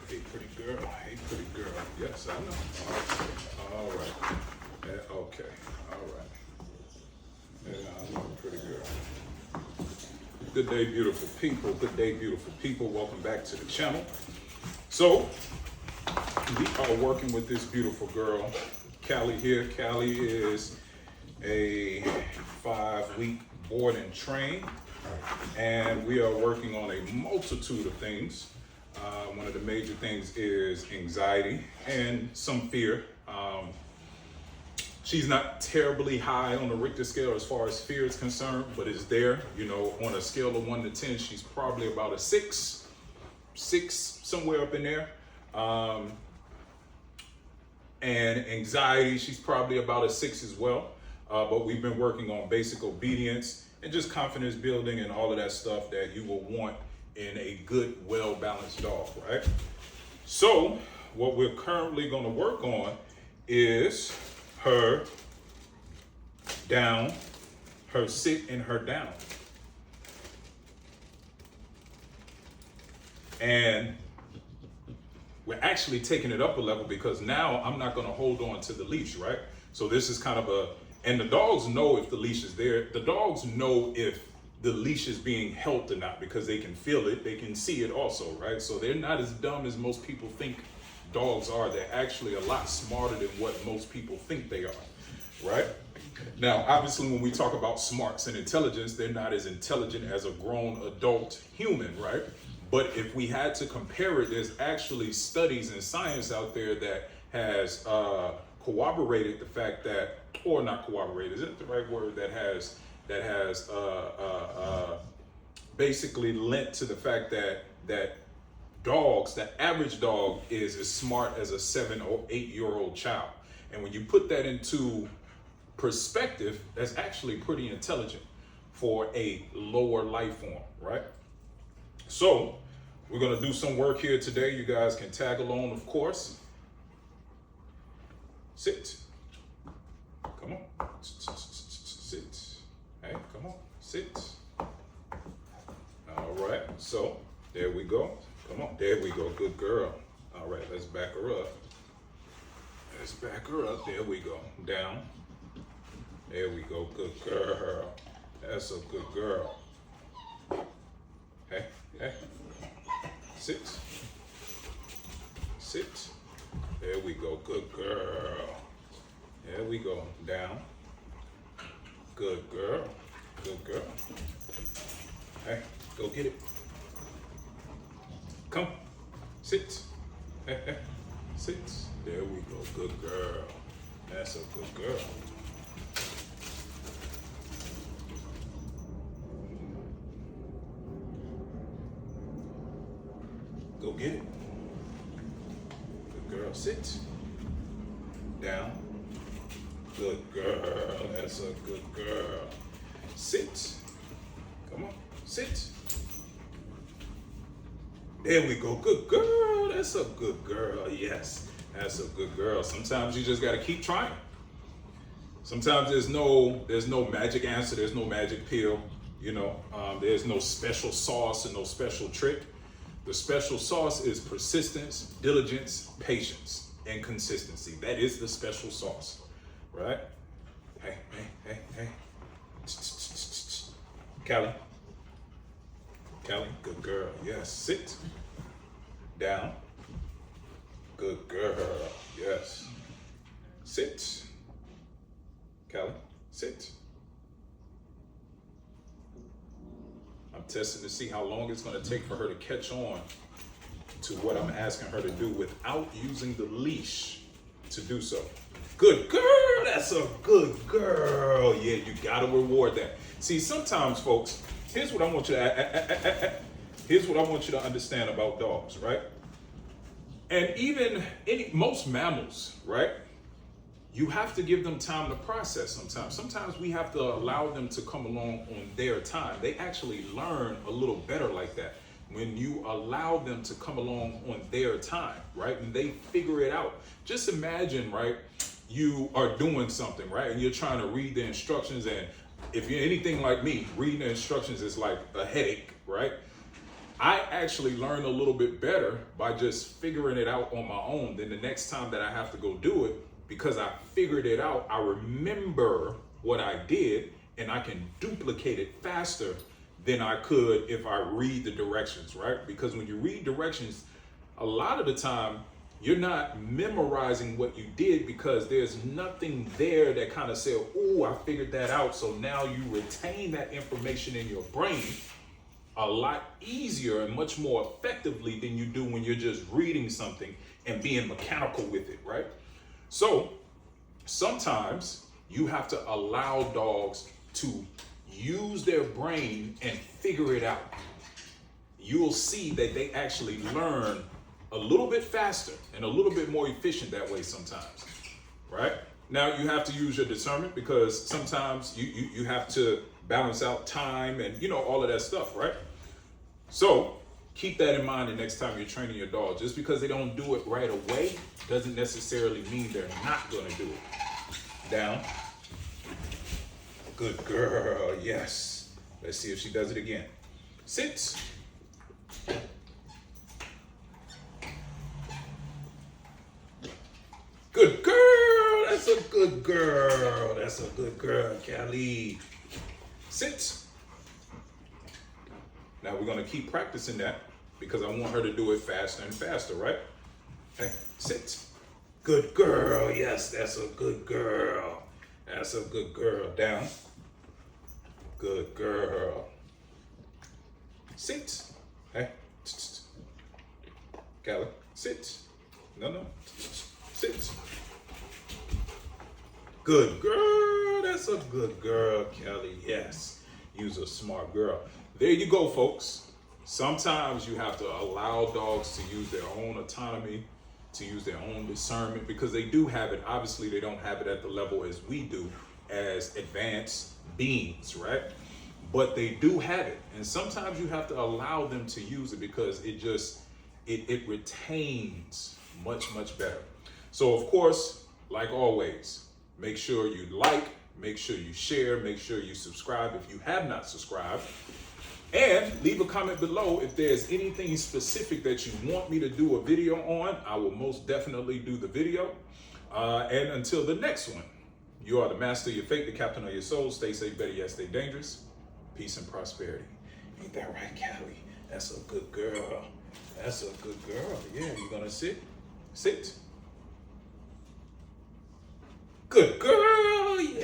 Hey, pretty girl. Hey, pretty girl. Yes, I know. All right. Yeah, okay. All right. Yeah, I know, pretty girl. Good day, beautiful people. Good day, beautiful people. Welcome back to the channel. So, we are working with this beautiful girl, Callie here. Callie is a 5-week board and train, and we are working on a multitude of things. One of the major things is anxiety and some fear. She's not terribly high on the Richter scale as far as fear is concerned, but it's there. You know, on a scale of 1 to 10, she's probably about a 6, somewhere up in there. And anxiety, she's probably about a 6 as well. But we've been working on basic obedience and just confidence building and all of that stuff that you will want in a good, well-balanced dog, right? So what we're currently going to work on is her down, her sit, and her down. And we're actually taking it up a level because now I'm not going to hold on to the leash, right? So this is kind of and the dogs know if the leash is there. The dogs know if the leash is being held or not because they can feel it, they can see it also, right? So they're not as dumb as most people think dogs are. They're actually a lot smarter than what most people think they are, right? Now, obviously, when we talk about smarts and intelligence, they're not as intelligent as a grown adult human, right? But if we had to compare it, there's actually studies and science out there that has corroborated the fact that, or not corroborated, is it the right word, that has basically lent to the fact that dogs, the average dog is as smart as a 7 or 8-year-old child. And when you put that into perspective, that's actually pretty intelligent for a lower life form, right? So we're gonna do some work here today. You guys can tag along, of course. Sit. Come on. Sit. Hey, come on. Sit. All right. So there we go. Come on. There we go. Good girl. All right. Let's back her up. Let's back her up. There we go. Down. There we go. Good girl. That's a good girl. Hey. Hey. Sit. Sit. There we go. Good girl. There we go. Down. Good girl. Good girl. Hey, go get it. Come. Sit. Hey, hey. Sit. There we go. Good girl. That's a good girl. Go get it. Good girl. Sit. Down. Good girl. That's a good girl. Sit. Come on. Sit. There we go. Good girl. That's a good girl. Yes. That's a good girl. Sometimes you just got to keep trying. Sometimes there's no magic answer. There's no magic pill. You know, there's no special sauce and no special trick. The special sauce is persistence, diligence, patience, and consistency. That is the special sauce, right? Hey, hey, hey, hey. Callie. Callie, good girl. Yes, sit. Down. Good girl. Yes. Sit. Callie, sit. I'm testing to see how long it's going to take for her to catch on to what I'm asking her to do without using the leash to do so. Good girl. That's a good girl. Yeah, you got to reward that. See, sometimes, folks, here's what I want you to understand about dogs, right? And even most mammals, right? You have to give them time to process sometimes. Sometimes we have to allow them to come along on their time. They actually learn a little better like that when you allow them to come along on their time, right? And they figure it out. Just imagine, right? You are doing something, right? And you're trying to read the instructions. And if you're anything like me, reading the instructions is like a headache, right? I actually learn a little bit better by just figuring it out on my own. Then the next time that I have to go do it, because I figured it out, I remember what I did and I can duplicate it faster than I could if I read the directions, right? Because when you read directions, a lot of the time you're not memorizing what you did because there's nothing there that kind of said, oh, I figured that out. So now you retain that information in your brain a lot easier and much more effectively than you do when you're just reading something and being mechanical with it, right? So sometimes you have to allow dogs to use their brain and figure it out. You'll see that they actually learn a little bit faster and a little bit more efficient that way sometimes, right? Now you have to use your discernment because sometimes you have to balance out time and all of that stuff, right? So keep that in mind the next time you're training your dog. Just because they don't do it right away doesn't necessarily mean they're not going to do it. Down. Good girl, yes. Let's see if she does it again. Sit. Good girl, that's a good girl. That's a good girl, Callie. Sit. Now we're gonna keep practicing that because I want her to do it faster and faster, right? Hey, sit. Good girl, yes, that's a good girl. That's a good girl. Down. Good girl. Sit. Hey. Callie, sit. No. Sit. Good girl. That's a good girl, Kelly. Yes. You's a smart girl. There you go, folks. Sometimes you have to allow dogs to use their own autonomy, to use their own discernment, because they do have it. Obviously, they don't have it at the level as we do as advanced beings, right? But they do have it. And sometimes you have to allow them to use it because it retains much, much better. So, of course, like always, make sure you like, make sure you share, make sure you subscribe if you have not subscribed. And leave a comment below if there's anything specific that you want me to do a video on. I will most definitely do the video. And until the next one, you are the master of your fate, the captain of your soul. Stay safe, better yet, stay dangerous. Peace and prosperity. Ain't that right, Callie? That's a good girl. That's a good girl. Yeah, you gonna sit? Sit. Good girl. Yeah.